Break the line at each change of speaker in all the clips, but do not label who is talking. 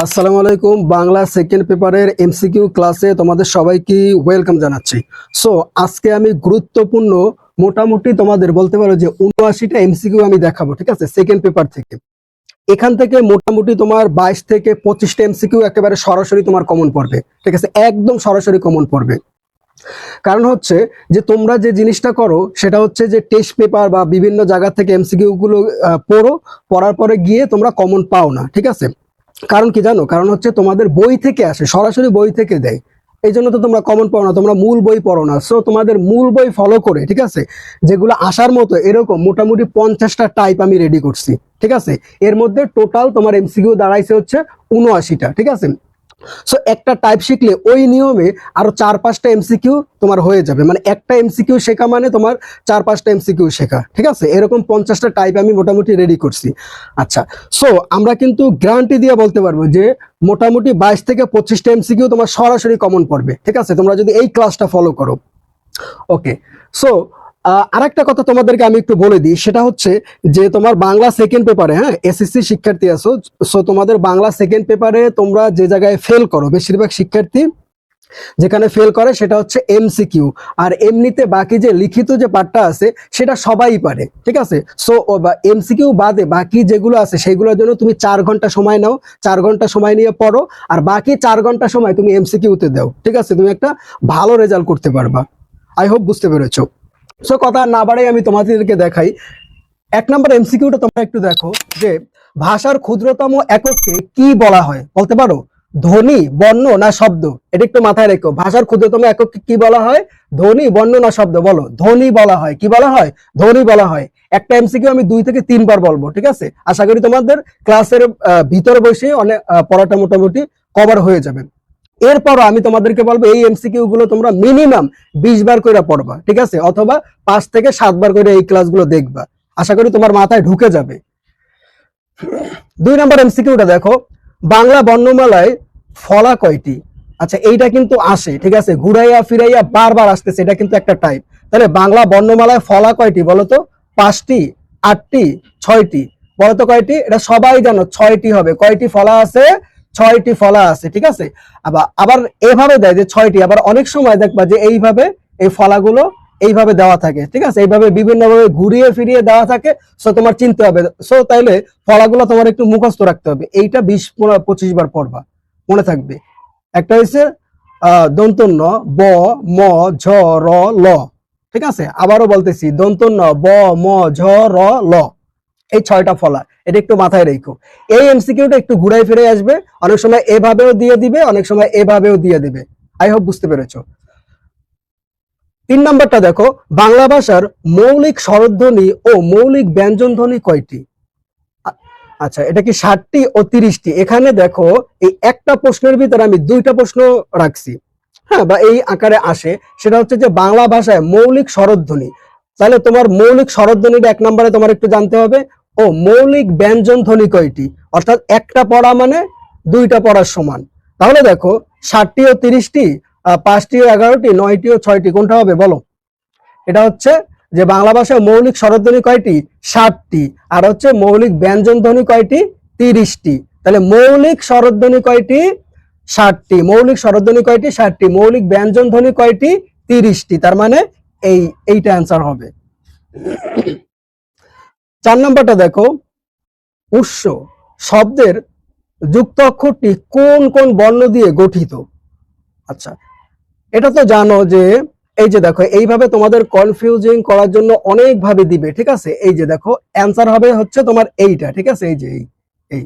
আসসালামু আলাইকুম। বাংলা সেকেন্ড পেপারের এমসিকিউ ক্লাসে তোমাদের সবাইকে ওয়েলকাম জানাচ্ছি। সো আজকে আমি গুরুত্বপূর্ণ মোটামুটি তোমাদের বলতে পারো যে ৭৯টা এমসিকিউ আমি দেখাবো, ঠিক আছে, সেকেন্ড পেপার থেকে। এখান থেকে মোটামুটি তোমার ২২ থেকে ২৫টা এমসিকিউ একেবারে সরাসরি তোমার কমন পড়বে, ঠিক আছে, একদম সরাসরি কমন পড়বে। কারণ হচ্ছে যে তোমরা যে জিনিসটা করো সেটা হচ্ছে যে টেস্ট পেপার বা বিভিন্ন জায়গা থেকে এমসিকিউ গুলো পড়ার পরে গিয়ে তোমরা কমন পাও না, ঠিক আছে। কারণ কি জানো, কারণ হচ্ছে তোমাদের বই থেকে আসে, সরাসরি বই থেকে দেয়, এই জন্য তো তোমরা কমন পাও না, তোমরা মূল বই পড়ো না। সো তোমাদের মূল বই ফলো করে, ঠিক আছে, যেগুলো আসার মতো এরকম মোটামুটি 50টা টাইপ আমি রেডি করছি, ঠিক আছে। এর মধ্যে টোটাল তোমার এমসিকিউ দাঁড়াইছে হচ্ছে ৭৯টা, ঠিক আছে। সো একটা টাইপ শিখলে ওই নিয়মে আরো ৪-৫টা এমসিকিউ তোমার হয়ে যাবে, মানে একটা এমসিকিউ শেখা মানে তোমার ৪-৫টা এমসিকিউ শেখা, ঠিক আছে। এরকম 50টা টাইপ আমি মোটামুটি রেডি করছি। আচ্ছা, সো আমরা কিন্তু গ্যারান্টি দিয়ে বলতে পারবো যে মোটামুটি 22 থেকে 25টা এমসিকিউ তোমার সরাসরি কমন পড়বে, ঠিক আছে, তোমরা যদি এই ক্লাসটা ফলো করো। ওকে, সো আরেকটা কথা তোমাদেরকে আমি একটু বলে দিই, সেটা হচ্ছে যে তোমার বাংলা সেকেন্ড পেপারে, হ্যাঁ, এসএসসি শিক্ষার্থী আছো, সো তোমাদের বাংলা সেকেন্ড পেপারে তোমরা যে জায়গায় ফেল করো, বেশিরভাগ শিক্ষার্থী যেখানে ফেল করে সেটা হচ্ছে এমসিকিউ। আর এমনিতে বাকি যে লিখিত যে পার্টটা আছে সেটা সবাই পারে, ঠিক আছে। সো এমসিকিউ বাদে বাকি যেগুলো আছে সেগুলোর জন্য তুমি 4 ঘন্টা সময় নাও, 4 ঘন্টা সময় নিয়ে পড়ো, আর বাকি 4 ঘন্টা সময় তুমি এমসিকিউতে দাও, ঠিক আছে, তুমি একটা ভালো রেজাল্ট করতে পারবা। আই হোপ বুঝতে পেরেছো। সো কথা না বাড়াই আমি তোমাদেরকে দেখাই। 1 নম্বর এমসিকিউটা তোমরা একটু দেখো যে ভাষার ক্ষুদ্রতম এককে কি বলা হয়, বলতে পারো ধ্বনি, বর্ণ না শব্দ? এটা একটু মাথায় রেখো, ভাষার ক্ষুদ্রতম এককে কি বলা হয়, ধ্বনি, বর্ণ না শব্দ? বলো। ধ্বনি বলা হয়। কি বলা হয়? ধ্বনি বলা হয়। একটা এমসিকিউ আমি 2 থেকে 3 বার বলবো, ঠিক আছে। আশা করি তোমাদের ক্লাসের ভিতরে বসে অনেক পড়াটা মোটামুটি কভার হয়ে যাবে। এরপরও আমি তোমাদেরকে বলবো এই এমসিকিউ গুলো তোমরা মিনিমাম 20 বার করে পড়বা, ঠিক আছে, অথবা 5 থেকে 7 বার করে এই ক্লাসগুলো দেখবা। আশা করি তোমার মাথায় ঢুকে যাবে। 2 নম্বর এমসিকিউটা দেখো, বাংলা বর্ণমালায় ফলা কয়টি? আচ্ছা, এইটা কিন্তু আসে, ঠিক আছে, ঘুরাইয়া ফিরাইয়া বারবার আসতেছে, এটা কিন্তু একটা টাইপ। তাহলে বাংলা বর্ণমালায় ফলা কয়টি বলো তো? 5টি, 8টি, 6টি? বলো তো কয়টি? এটা সবাই জানো 6টি হবে। কয়টি ফলা আছে? 6টি ফলা আছে, ঠিক আছে। আবার এভাবে দেয় যে 6টি, আবার অনেক সময় দেখবা যে এইভাবে এই ফলাগুলো এইভাবে দেওয়া থাকে, ঠিক আছে, এইভাবে বিভিন্নভাবে ঘুরিয়ে ফিরিয়ে দেওয়া থাকে। সো তোমার চিনতে হবে। সো তাইলে ফলাগুলো তোমার একটু মুখস্থ রাখতে হবে। এইটা 20-25 বার পড়বা, মনে থাকবে। একটা হচ্ছে দন্তন্য ব, ম, ঝ, র, ল, ঠিক আছে। আবারও বলতেছি, দন্তন্য ব, ম, ঝ, র, ল, এই 6টা ফলা, এটা একটু মাথায় রেখো। এই এমসিকিউটা একটু ঘুরাই ফিরে আসবে, অনেক সময় এভাবেও দিয়ে দিবে, অনেক সময় এভাবেও দিয়ে দিবে। আই হোপ বুঝতে পেরেছো। 3 নম্বরটা দেখো, বাংলা ভাষার মৌলিক স্বরধ্বনি ও মৌলিক ব্যঞ্জনধ্বনি কয়টি? আচ্ছা, এটা কি 60টি ও 30টি? এখানে দেখো এই একটা প্রশ্নের ভিতরে আমি 2টা প্রশ্ন রাখছি, হ্যাঁ, বা এই আকারে আসে। সেটা হচ্ছে যে বাংলা ভাষায় মৌলিক স্বরধ্বনি, তাহলে তোমার মৌলিক স্বরধ্বনিটা 1 নম্বরে তোমার একটু জানতে হবে। ও মৌলিক ব্যঞ্জন ধ্বনি কয়টি? অর্থাৎ একটা পড়া মানে 2টা পড়ার সমান। তাহলে দেখো 60টি ও 30টি, 5টি ও 11টি, 9টি ও 6টি, কোনটা হবে বলো? এটা হচ্ছে যে বাংলা ভাষায় মৌলিক স্বরধ্বনি কয়টি? 60টি। আর হচ্ছে মৌলিক ব্যঞ্জন ধ্বনি কয়টি? 30টি। তাহলে মৌলিক স্বরধ্বনি কয়টি? 60টি। মৌলিক স্বরধ্বনি কয়টি? 60টি। মৌলিক ব্যঞ্জন ধ্বনি কয়টি? 30টি। তার মানে এইটা অ্যান্সার হবে। 4 নম্বরটা দেখো, উৎস শব্দের যুক্ত অক্ষরটি কোন কোন বর্ণ দিয়ে গঠিত? আচ্ছা, এটা তো জানো যে এই যে দেখো এইভাবে তোমাদের কনফিউজিং করার জন্য অনেক ভাবে দিবে, ঠিক আছে। এই যে দেখো অ্যান্সার হবে হচ্ছে তোমার এইটা, ঠিক আছে, এই যে এই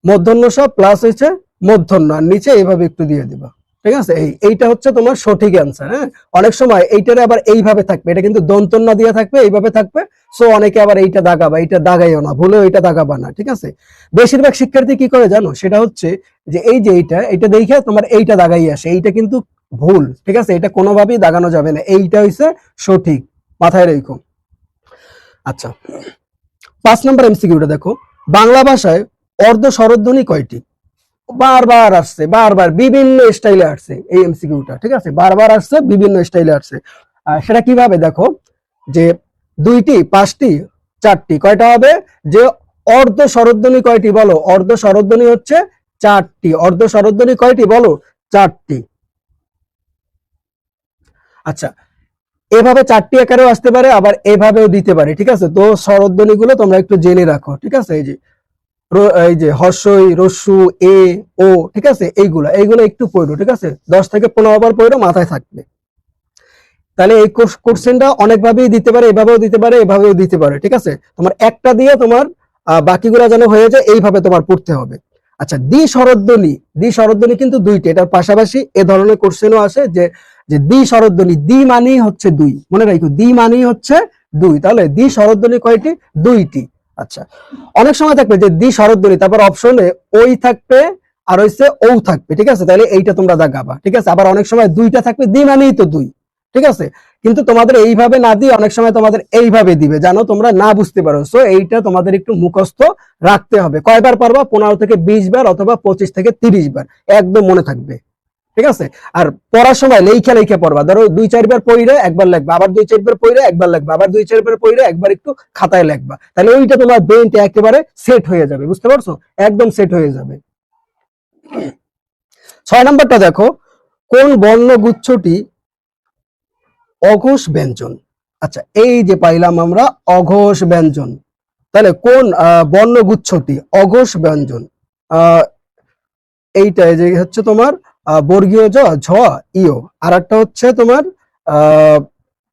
মূর্ধন্য ষ প্লাস হচ্ছে মূর্ধন্য, আর নিচে এইভাবে একটু দিয়ে দিবা, ঠিক আছে। এইটা হচ্ছে তোমার সঠিক অ্যান্সার। হ্যাঁ, অনেক সময় এইটারে আবার এইভাবে থাকবে, এটা কিন্তু দন্তন্য দিয়ে থাকবে, এইভাবে থাকবে। সো অনেকে আবার এইটা দাগাবা, এইটা দাগাইও না, ভুলেও এইটা দাগাবা না, ঠিক আছে। বেশিরভাগ শিক্ষার্থী কি করে জানো, সেটা হচ্ছে যে এই যে এইটা দেখে তোমার এইটা দাগাই আসে, এইটা কিন্তু ভুল, ঠিক আছে, এটা কোনোভাবেই দাগানো যাবে না, এইটা হইছে সঠিক, মাথায় রেখো। আচ্ছা, 5 নম্বর এমসিকিউটা দেখো, বাংলা ভাষায় অর্ধ স্বরধ্বনি কয়টি? বারবার আসছে, বারবার বিভিন্ন স্টাইলে আসছে এই এমসিকিউটা, ঠিক আছে, বারবার আসছে, বিভিন্ন স্টাইলে আসছে। সেটা কিভাবে দেখো, যে 2টি, 5টি, 4টি, কয়টা হবে? যে অর্ধ স্বরধ্বনি কয়টি বলো? অর্ধ স্বরধ্বনি হচ্ছে 4টি। অর্ধ স্বরধ্বনি কয়টি বলো? 4টি। আচ্ছা, এভাবে 4টি আকারেও আসতে পারে, আবার এভাবেও দিতে পারে, ঠিক আছে। তো স্বরধ্বনি গুলো তোমরা একটু জেনে রাখো, ঠিক আছে। এই যে হর্ষই, রস্যু, এ, ও, ঠিক আছে, এইগুলো একটু পড়ো, ঠিক আছে। 10 থেকে 15 বার পড়ো, মাথায় থাকবে। তাহলে এই কোশ্চেনটা অনেকভাবেই দিতে পারে, এভাবেও দিতে পারে, এভাবেও দিতে পারে, ঠিক আছে। তোমার একটা দিয়ে তোমার বাকিগুলো যেন হয়ে যায়, এইভাবে তোমার পড়তে হবে। আচ্ছা, দ্বি স্বরধ্বনি কিন্তু 2টি। এটার পাশাপাশি এ ধরনের কোশ্চেনও আসে যে যে দ্বি স্বরধ্বনি, দ্বি মানেই হচ্ছে 2, মনে রাখো, দ্বি মানেই হচ্ছে 2। তাহলে দ্বি স্বরধ্বনি কয়টি? 2টি। আচ্ছা, অনেক সময় থাকবে যে দ্বি স্বরধ্বনি, তারপর অপশনে ওই থাকবে আর হইছে ও থাকবে, ঠিক আছে। তাহলে এইটা তোমরা দাগাবা, ঠিক আছে। আবার অনেক সময় 2টা থাকবে, দ্বি মানেই তো 2, ঠিক আছে। কিন্তু তোমাদের এইভাবে না দিয়ে অনেক সময় তোমাদের এইভাবে দিবে, জানো, তোমরা না বুঝতে পারো। সো এইটা তোমাদের একটু মুখস্থ রাখতে হবে। কয়বার পারবা? 15 থেকে 20 বার অথবা 25 থেকে 30 বার, একদম মনে থাকবে, ঠিক আছে। আর পড়ার সময় লেখা পড়বা। ধরো 2-4 বার পড়লে একবার লিখবা, আবার 2-4 বার পড়লে একবার লিখবা, আবার 2-4 বার পড়লে একবার একটু খাতায় লিখবা। তাহলে ওইটা তোমার ব্রেইনটা একেবারে সেট হয়ে যাবে, বুঝতে পারছো? একদম সেট হয়ে যাবে। 6 নম্বরটা দেখো, কোন বর্ণগুচ্ছটি অঘোষ ব্যঞ্জন? আচ্ছা, এই যে পাইলাম আমরা অঘোষ ব্যঞ্জন। তাহলে কোন বর্ণগুচ্ছটি অঘোষ ব্যঞ্জন? এইটা যে হচ্ছে তোমার বর্গীয় জ, ঝ, ইয়। আর একটা হচ্ছে তোমার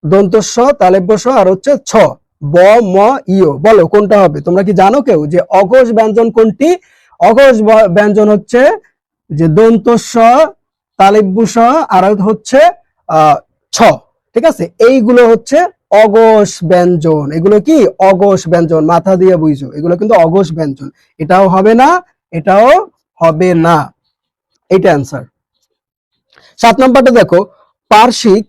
দন্তস্ব, তালব্যস্ব, আর হচ্ছে ছ, ব, ম, ইয়। বলো কোনটা হবে? তোমরা কি জানো কেউ যে অঘোষ ব্যঞ্জন কোনটি? অঘোষ ব্যঞ্জন হচ্ছে যে দন্তস্ব, তালব্যস্ব, আর হচ্ছে ছ, ঠিক আছে। এইগুলো হচ্ছে অঘোষ ব্যঞ্জন। এগুলো কি? অঘোষ ব্যঞ্জন। মাথা দিয়ে বুঝো, এগুলো কিন্তু অঘোষ ব্যঞ্জন। এটাও হবে না, এটাও হবে না। এইটা অ্যান্সার। 7 নম্বরটা দেখো, পার্শ্বিক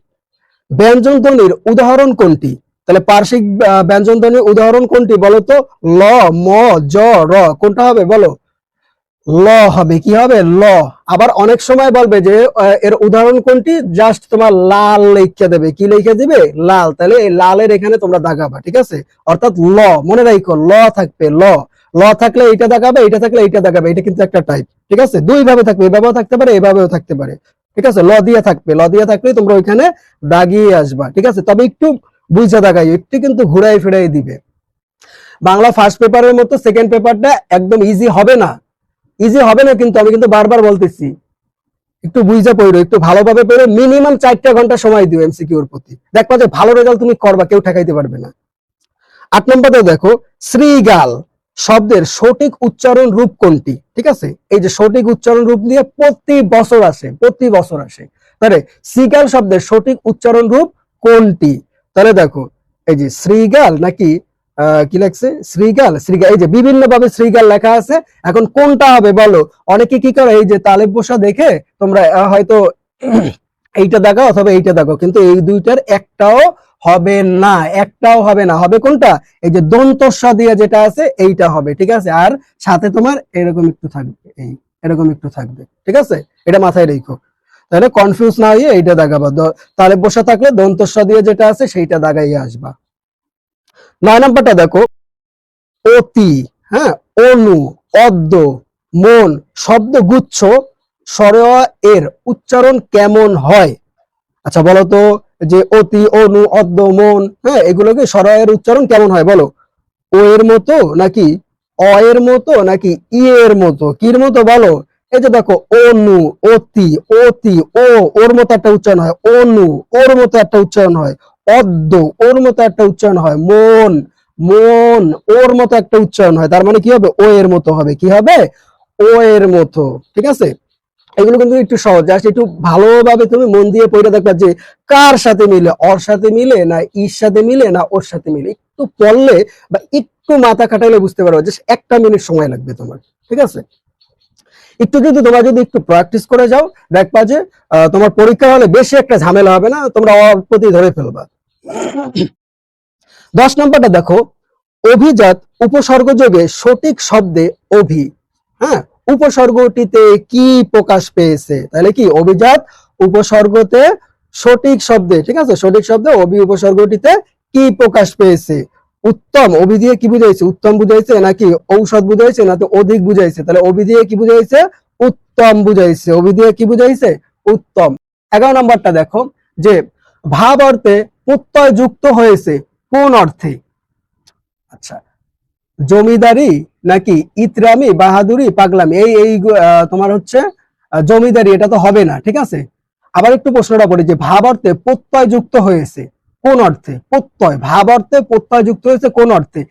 ব্যঞ্জন ধ্বনির উদাহরণ কোনটি? তাহলে পার্শ্বিক ব্যঞ্জন ধ্বনির উদাহরণ কোনটি বলো তো? ল, ম, জ, র। কোনটা হবে বলো? ল হবে। কি হবে? ল। আবার অনেক সময় বলবে যে এর উদাহরণ কোনটি, জাস্ট তোমার লাল লিখে দেবে। কি লিখে দিবে? লাল। তাহলে এই লালের এখানে তোমরা দাগাবা, ঠিক আছে। অর্থাৎ ল, মনে রাখো, ল থাকবে, ল। ল থাকলে এইটা দাগাবে, এইটা থাকলে এইটা দাগাবে। এটা কিন্তু একটা টাইপ, ঠিক আছে। দুই ভাবে থাকবে, এভাবেও থাকতে পারে, এভাবেও থাকতে পারে, ঠিক আছে। ল দিয়ে থাকবে, ল দিয়ে থাকলে তোমরা ওইখানে দাগিয়ে আসবা, ঠিক আছে। তবে একটু বুঝা দাগাই, একটু কিন্তু ঘুরাই ফিরাই দিবে। বাংলা ফার্স্ট পেপারের মতো সেকেন্ড পেপারটা একদম ইজি হবে না, ইজি হবে না, কিন্তু আমি কিন্তু বারবার বলতেছি, একটু বুঝা পড়ো, একটু ভালোভাবে পড়ো। মিনিমাম 4টা ঘন্টা সময় দিও এমসিকিউর প্রতি, দেখবা যে ভালো রেজাল্ট তুমি করবা, কেউ ঠেকাইতে পারবে না। 8 নম্বরে দেখো, শ্রীগাল শব্দের সঠিক উচ্চারণ রূপ কোনটি? ঠিক আছে, এই যে সঠিক উচ্চারণ রূপ নিয়ে প্রতি বছর আসে। তাহলে শ্রীগাল শব্দের সঠিক উচ্চারণ রূপ কোনটি? তাহলে দেখো, এই যে শ্রীগাল নাকি কি লেখছে? শ্রীগাল, এই যে বিভিন্ন ভাবে শ্রীগাল লেখা আছে। এখন কোনটা হবে বলো? অনেকে কি করে, এই যে তালেব বসা দেখে তোমরা হয়তো এইটা দেখাও অথবা এইটা দেখাও, কিন্তু এই দুইটার একটাও হবে না, হবে কোনটা? এই যে দন্তস্ব দিয়ে যেটা আছে এইটা হবে, ঠিক আছে। আর সাথে তোমার এরকম একটু থাকবে, এরকম একটু থাকবে, ঠিক আছে। এটা মাথায় রেখো, তাহলে কনফিউজ না হয়ে এইটা দাগাবা। তালেব বসা থাকলে দন্তস্ব দিয়ে যেটা আছে সেইটা দাগাইয়ে আসবা। 9 নম্বরটা দেখো, অতি, হ্যাঁ, অনু, অদ্য, মন শব্দগুচ্ছ সরেয়া এর উচ্চারণ কেমন হয়? আচ্ছা বলো তো, যে অতি, অনু, অদ্য, মন, হ্যাঁ, এগুলোকে সরেয়া এর উচ্চারণ কেমন হয় বলো? ও এর মতো নাকি অ এর মতো নাকি ই এর মতো? কির মতো বলো? এই যে দেখো, অনু, অতি, ওর মতো একটা উচ্চারণ হয়। অনু, ওর মতো একটা উচ্চারণ হয়। অদ্য, ওর মতো একটা উচ্চারণ হয়। মন, ওর মতো একটা উচ্চারণ হয়। তার মানে কি হবে? ও এর মতো হবে। কি হবে? ও এর মতো, ঠিক আছে। এগুলো কিন্তু একটু সহজ, জাস্ট একটু ভালোভাবে তুমি মন দিয়ে পড়ে দেখবা যে কার সাথে মিলে, ওর সাথে মিলে না ইর সাথে মিলে না ওর সাথে মিলে। একটু পড়লে বা একটু মাথা খাটাইলে বুঝতে পারবে, জাস্ট 1টা মিনিট সময় লাগবে তোমার, ঠিক আছে। একটু কিন্তু তোমরা যদি একটু প্র্যাকটিস করে যাও, দেখবা যে তোমার পরীক্ষা হলে বেশি একটা ঝামেলা হবে না, তোমরা অল্পতেই ধরে ফেলবা। 10 নম্বরটা দেখো, অভিজাত উপসর্গ যোগে সঠিক শব্দে অভি, হ্যাঁ, উপসর্গটিতে কি প্রকাশ পেয়েছে? তাহলে কি অভিজাত উপসর্গতে সঠিক শব্দে, ঠিক আছে, সঠিক শব্দে অভি উপসর্গটিতে কি প্রকাশ পেয়েছে? উত্তম, অভি দিয়ে কি বুঝাইছে? উত্তম বুঝাইছে নাকি ঔষধ বুঝাইছে নাকি অধিক বুঝাইছে? তাহলে অভি দিয়ে কি বুঝাইছে? উত্তম বুঝাইছে, অভি দিয়ে কি বুঝাইছে? উত্তম। 11 নম্বরটা দেখো যে ভাব অর্থে প্রত্যয় যুক্ত হয়েছে কোন অর্থে? আচ্ছা, জমিদারি নাকি ইতরামি, বাহাদুরি, পাগলামি, এই তোমার হচ্ছে জমিদারি, এটা তো হবে না, ঠিক আছে। আবার একটু প্রশ্নটা পড়ি যে ভাব অর্থে প্রত্যয় যুক্ত হয়েছে কোন অর্থে? প্রত্যয়, ভাব অর্থে প্রত্যয় যুক্ত হয়েছে কোন অর্থে?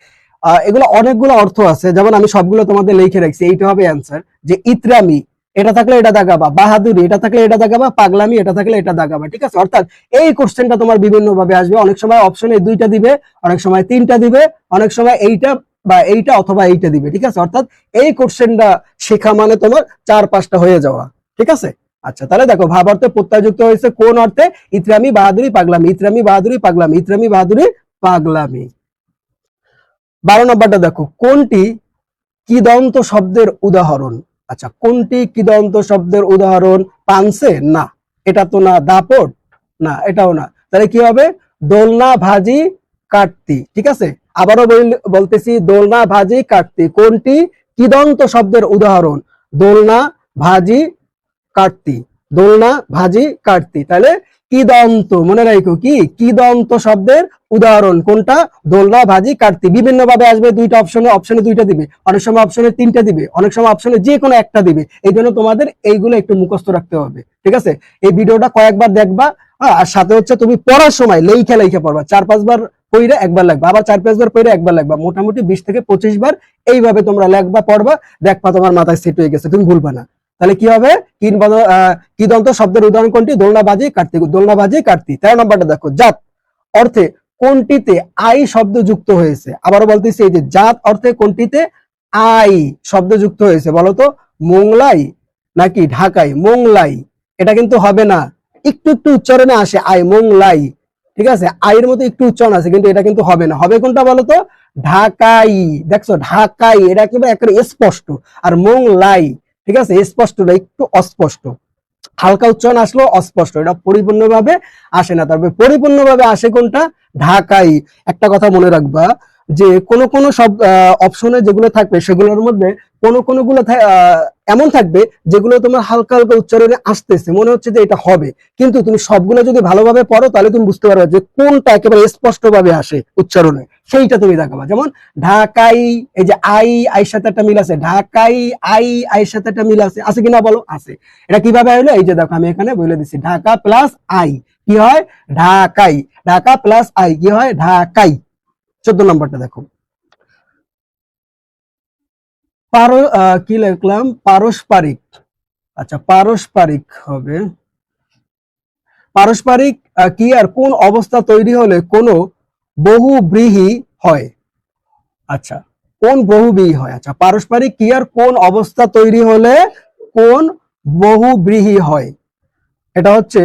এগুলো অনেকগুলো অর্থ আছে, যেমন আমি সবগুলো তোমাদের লিখে রাখছি, এইটা হবে অ্যান্সার। যে ইতরামি এটা থাকলে এটা দাগাবা, বাহাদুরি এটা থাকলে এটা দাগাবা, পাগলামি এটা থাকলে এটা দাগাবা, ঠিক আছে। অর্থাৎ এই কোশ্চেনটা তোমার বিভিন্ন ভাবে আসবে, অনেক সময় অপশনে 2টা দিবে, অনেক সময় 3টা দিবে, অনেক সময় এইটা বা এইটা অথবা এইটা দিবে, ঠিক আছে। অর্থাৎ এই কোশ্চেনটা শেখা মানে তোমার 4-5টা হয়ে যাওয়া, ঠিক আছে। আচ্ছা, তাহলে দেখো ভাব অর্থে প্রত্যয় যুক্ত হয়েছে কোন অর্থে? ইতরামি, বাহাদুরি, পাগলামি, ইতরামি, বাহাদুরি, পাগলামি, ইতরামি, বাহাদুরি, পাগলামি। 12 নম্বরটা দেখো, কোনটি কিদন্ত শব্দের উদাহরণ? আচ্ছা, কোনটি কিদন্ত শব্দের উদাহরণ? পানসে না, এটা তো না। দাপট না, এটাও না। তাহলে কি হবে? দোলনা, ভাজি, কাটতি, ঠিক আছে। আবারও বলতেছি, দোলনা, ভাজি, কাটতি কোনটি কিদন্ত শব্দের উদাহরণ? দোলনা, ভাজি, কাটতি, দোলনা, ভাজি, কাটতি। তাহলে কিদন্ত মনে রাখো, কি কিদন্ত শব্দের উদাহরণ কোনটা? দোলনা, ভাজি, কাটতি। বিভিন্ন ভাবে আসবে, 2টা অপশনে, অপশনে 2টা দিবে, অনেক সময় অপশনে 3টা দিবে, অনেক সময় অপশনে যে কোনো একটা দিবে। এই জন্য তোমাদের এইগুলো একটু মুখস্থ রাখতে হবে, ঠিক আছে। এই ভিডিওটা কয়েকবার দেখবা, আর সাথে হচ্ছে তুমি পড়ার সময় লেখা লেখা পড়বা, 4-5 বার পড়ে একবার লাগবা, আবার 4-5 বার পড়ে একবার লাগবা, মোটামুটি 20 থেকে 25 বার এইভাবে তোমরা লেখবা, পড়বা, দেখবা তোমার মাথায় সেট হয়ে গেছে, তুমি ভুলবা না। তাহলে কি হবে? কিদন্ত শব্দের উদাহরণ কোনটি? দোলনা, ভাজি, কাটতি, দোলনা, ভাজি, কাটতি। 13 নম্বরটা দেখো, জাত অর্থে কোনটিতে আই শব্দ যুক্ত হয়েছে? আবারও বলতেছি, এই যে জাত অর্থে কোনটিতে আই শব্দ যুক্ত হয়েছে? বলতো, মোংলাই নাকি ঢাকাই? মোংলাই এটা কিন্তু হবে না, একটু একটু উচ্চারণে আসে আই, মোংলাই, ঠিক আছে। আইয়ের মতো একটু উচ্চারণ আছে, কিন্তু এটা কিন্তু হবে না। হবে কোনটা বলতো? ঢাকাই। দেখছো, ঢাকাই এটা কিন্তু একেবারে স্পষ্ট, আর মোংলাই, ঠিক আছে, স্পষ্ট না, একটু অস্পষ্ট, হালকা উচ্চারণ আসলো, অস্পষ্ট, এটা পরিপূর্ণভাবে আসে না। তবে পরিপূর্ণভাবে আসে কোনটা? ঢাকাই। একটা কথা মনে রাখবা, যে কোন কোন সব অপশনে যেগুলো থাকবে সেগুলোর মধ্যে কোন গুলো এমন থাকবে যেগুলো তোমার হালকা হালকা উচ্চারণে আসতেছে, মনে হচ্ছে যে এটা হবে, কিন্তু তুমি সবগুলো যদি ভালোভাবে পড়ো তাহলে তুমি বুঝতে পারবে যে কোনটা একেবারে স্পষ্ট ভাবে আসে উচ্চারণে, সেইটা তুমি দেখাবা। যেমন ঢাকাই, এই যে আই, আইর সাথে একটা মিল আছে, ঢাকাই, আইর সাথে একটা মিল আছে, আছে কিনা বলো? আছে। এটা কিভাবে হলো? এই যে দেখো, আমি এখানে বলে দিচ্ছি, ঢাকা প্লাস আই কি হয়? ঢাকাই। ঢাকা প্লাস আই কি হয়? ঢাকাই। 14 নম্বরটা দেখো, কি লিখলাম? পারস্পরিক। আচ্ছা, পারস্পরিক হবে। পারস্পরিক কি আর কোন অবস্থা তৈরি হলে কোনো বহুব্রীহি হয়? আচ্ছা, কোন বহুব্রীহি হয়? আচ্ছা, পারস্পরিক কি আর কোন অবস্থা তৈরি হলে কোন বহুব্রীহি হয়? এটা হচ্ছে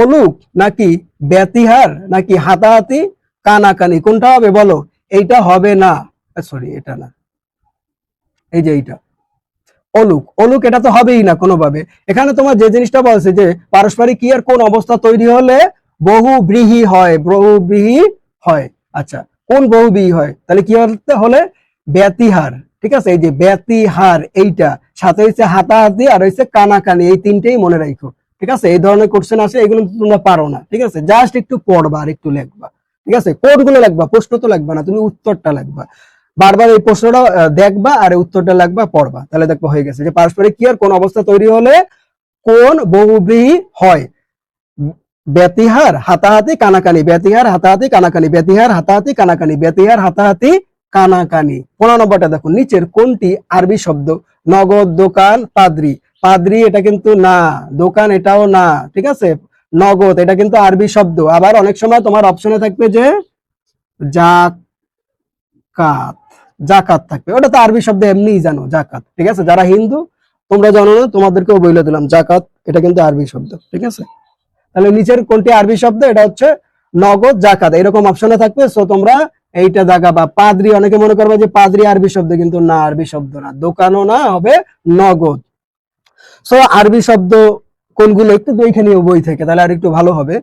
অলুক নাকি ব্যতিহার নাকি হাতাহাতি, কানাকানি, কোনটা হবে বলো? এইটা হবে না, সরি এটা না, এই যে এইটা অলুক। অলুক এটা তো হবেই না কোনোভাবে। এখানে তোমার যে জিনিসটা বলছে যে পারস্পরিক ক্রিয়ার কোন অবস্থা তৈরি হলে বহুব্রীহি হয়, বহুব্রীহি হয়। আচ্ছা, কোন বহুব্রীহি হয়? তাহলে কি হলে? ব্যতিহার, ঠিক আছে। এই যে ব্যতিহার, এইটা সাথে হচ্ছে হাতাহাতি আর হচ্ছে কানাকানি, এই তিনটেই মনে রাখো, ঠিক আছে। এই ধরনের কোশ্চেন আসে, এগুলো তোমরা পারো না, ঠিক আছে। জাস্ট একটু পড়বা আর একটু লেখবা, ঠিক আছে। কোডগুলো লিখবা, প্রশ্ন তো লিখবা না, তুমি উত্তরটা লিখবা। বারবার এই প্রশ্নটা দেখবা আর উত্তরটা লিখবা, পড়বা, তাহলে দেখবা হয়ে গেছে। যে পারস্পরিক ক্রিয়ার কোন অবস্থা তৈরি হলে কোন বহুব্রীহি হয়? ব্যতিহার, হাতাহাতি, কানাকানি, ব্যতিহার, হাতাহাতি, কানাকানি, ব্যতিহার, হাতাহাতি, কানাকানি, ব্যতিহার, হাতাহাতি, কানাকানি। 15 নম্বরটা দেখো, নিচের কোনটি আরবি শব্দ? নগদ, দোকান, পাদ্রি। পাদ্রি এটা কিন্তু না, দোকান এটাও না, ঠিক আছে। নগদ এটা কিন্তু আরবি শব্দ। আবার অনেক সময় তোমার অপশনে থাকবে যে জাকাত, জাকাত থাকবে, ওটা তো আরবি শব্দ, এমনিই জানো জাকাত, ঠিক আছে। যারা হিন্দু তোমরা জানো না, তোমাদেরকেও বলে দিলাম, জাকাত এটা কিন্তু আরবি শব্দ, ঠিক আছে। তাহলে নিচের কোনটি আরবি শব্দ? এটা হচ্ছে নগদ, জাকাত, এরকম অপশনে থাকবে। সো তোমরা এইটা দাগাবা। পাদ্রি, অনেকে মনে করবে যে পাদ্রি আরবি শব্দ, কিন্তু না, আরবি শব্দ না, দোকানও না, হবে নগদ। সো আরবি শব্দ কোনগুলো একটু দেখে নিও বই থেকে, তাহলে আর একটু ভালো হবে।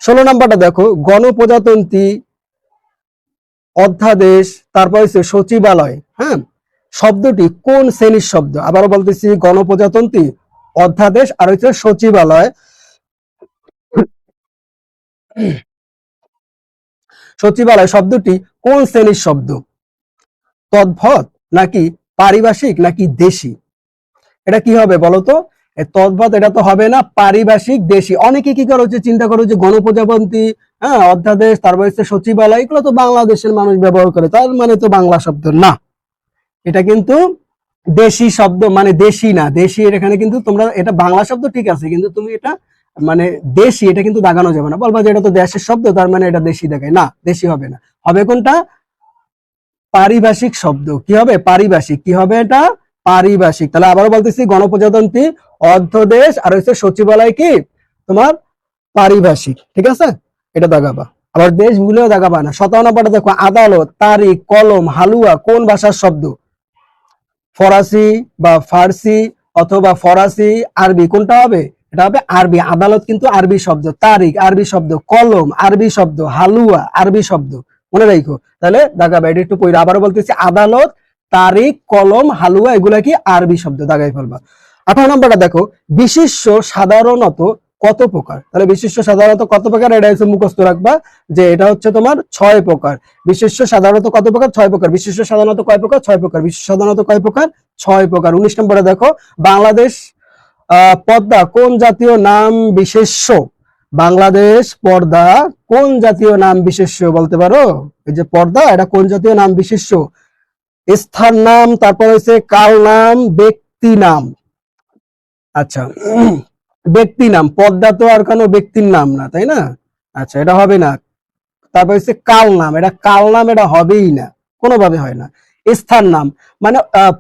16 নম্বরটা দেখো, গণপ্রজাতন্ত্রী, অধ্যাদেশ, তারপর হচ্ছে সচিবালয়, হ্যাঁ, শব্দটি কোন শ্রেণীর শব্দ? আবারও বলতেছি, গণপ্রজাতন্ত্রী, অধ্যাদেশ আর হচ্ছে সচিবালয়। সচিবালয় শব্দটি কোন শ্রেণীর শব্দ? তদ্ভত নাকি পারিভাষিক নাকি দেশি? এটা কি হবে বলতো? তদ্ভত এটা তো হবে না, পারিভাষিক দেশি। অনেকে কি করে হচ্ছে চিন্তা করো যে গণপ্রজাতন্ত্রী, হ্যাঁ, অধ্যাদেশ, তারপর হচ্ছে সচিবালয়, এগুলো তো বাংলাদেশের মানুষ ব্যবহার করে, তার মানে তো বাংলা শব্দ না। এটা কিন্তু দেশি শব্দ, মানে দেশি না, দেশি এখানে কিন্তু তোমরা এটা বাংলা শব্দ ঠিক আছে, কিন্তু তুমি এটা মানে দেশি এটা কিন্তু দাগানো যাবে না, বলবা যে এটা তো দেশের শব্দ তার মানে এটা দেশি দেখায়, না, দেশি হবে না। হবে কোনটা? পারিভাষিক শব্দ। কি হবে? পারিভাষিক। কি হবে এটা? পারিভাষিক। তাহলে আবারও বলতেছি, গণপ্রজাতন্ত্রী, অধ্যাদেশ আর হচ্ছে সচিবালয় কি তোমার পারিভাষিক, ঠিক আছে? এটা দাগাবা। আবার দেশ ভুলেও দাগাবা না। 57 নম্বরটা দেখো, আদালত, তারিখ, কলম, হালুয়া কোন ভাষার শব্দ? ফরাসি বা ফার্সি অথবা ফরাসি, আরবি, কোনটা হবে? এটা হবে আরবি। আদালত কিন্তু আরবি শব্দ, তারিখ আরবি শব্দ, কলম আরবি শব্দ, হালুয়া আরবি শব্দ। মনে রাখো। তাহলে দাগাবা, এটা একটু পড়ে আবারও বলতেছি, আদালত, তারিখ, কলম, হালুয়া এগুলা কি আরবি শব্দ, দাগাই ফেলবা। 18 নম্বরটা দেখো, বিশিষ্য সাধারণত কত প্রকার? তাহলে বিশিষ্য সাধারণত কত প্রকার, এটা হচ্ছে মুখস্থ রাখবা যে এটা হচ্ছে তোমার 6 প্রকার। বিশিষ্য সাধারণত কত প্রকার? 6 প্রকার। বিশিষ্য সাধারণত কয় প্রকার? 6 প্রকার। বিশিষ্ট সাধারণত কয় প্রকার? 6 প্রকার। 19 নম্বরে দেখো, বাংলাদেশ পদ্মা কোন জাতীয় নাম বিশেষ্য? বাংলাদেশ পর্দা কোন জাতীয় নাম বিশেষ্য বলতে পারো? এই যে পর্দা, এটা কোন জাতীয় নাম বিশেষ্য? স্থান নাম, তারপর হচ্ছে কাল নাম, ব্যক্তি নাম। আচ্ছা, ব্যক্তি নাম। পদ্মা তো আর কোনো ব্যক্তির নাম না, তাই না? আচ্ছা, এটা হবে না। তারপর হচ্ছে কাল নাম, এটা কাল নাম, এটা হবেই না, কোনোভাবে হয় না। স্থান নাম মানে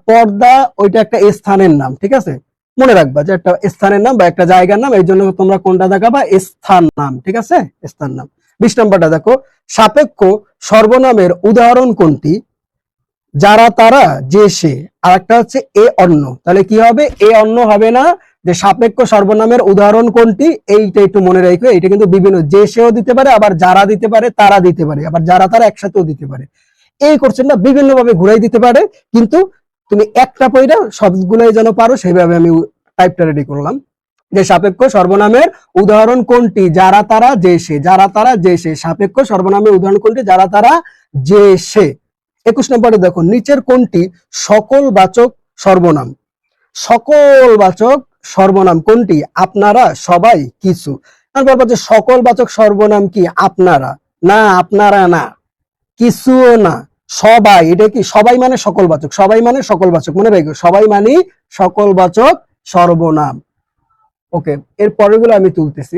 পর্দা ওইটা একটা স্থানের নাম, ঠিক আছে? মনে রাখবা যে একটা স্থানের নাম বা একটা জায়গার নাম, এই জন্য তোমরা কোনটা দেখাবা? স্থান নাম, ঠিক আছে? স্থান নাম। 20 নম্বরটা দেখো, সাপেক্ষ সর্বনামের উদাহরণ কোনটি? যারা, তারা, যে, সে। আর একটা হচ্ছে এ অন্য। তাহলে কি হবে? এ অন্য হবে না, যে সাপেক্ষ সর্বনামের উদাহরণ কোনটি, এইটা একটু মনে রাখো। এটা কিন্তু বিভিন্ন, যে, সেও দিতে পারে, আবার যারা দিতে পারে, তারা দিতে পারে, আবার যারা, তারা একসাথেও দিতে পারে। এই কোশ্চেনটা বিভিন্ন ভাবে ঘুরাই দিতে পারে, কিন্তু তুমি একটা পয়টা সবগুলাই যেন পারো সেইভাবে আমি টাইপটা রেডি করলাম। যে সাপেক্ষ সর্বনামের উদাহরণ কোনটি? যারা, তারা, যে, সে। যারা, তারা, যে, সে। সাপেক্ষ সর্বনামের উদাহরণ কোনটি? যারা, তারা, যে, সে। 21 নম্বরে দেখো, নিচের কোনটি সকল বাচক সর্বনাম? সকল বাচক সর্বনাম কোনটি? আপনারা, সবাই, কিছু। তারপর যে সকল বাচক সর্বনাম কি? আপনারা না, আপনারা না, কিছুও না, সবাই। এটা কি? সবাই মানে সকল বাচক, সবাই মানে সকল বাচক, মনে রাখো, সবাই মানে সকল বাচক সর্বনাম। ওকে, এর পরের গুলো আমি তুলতেছি।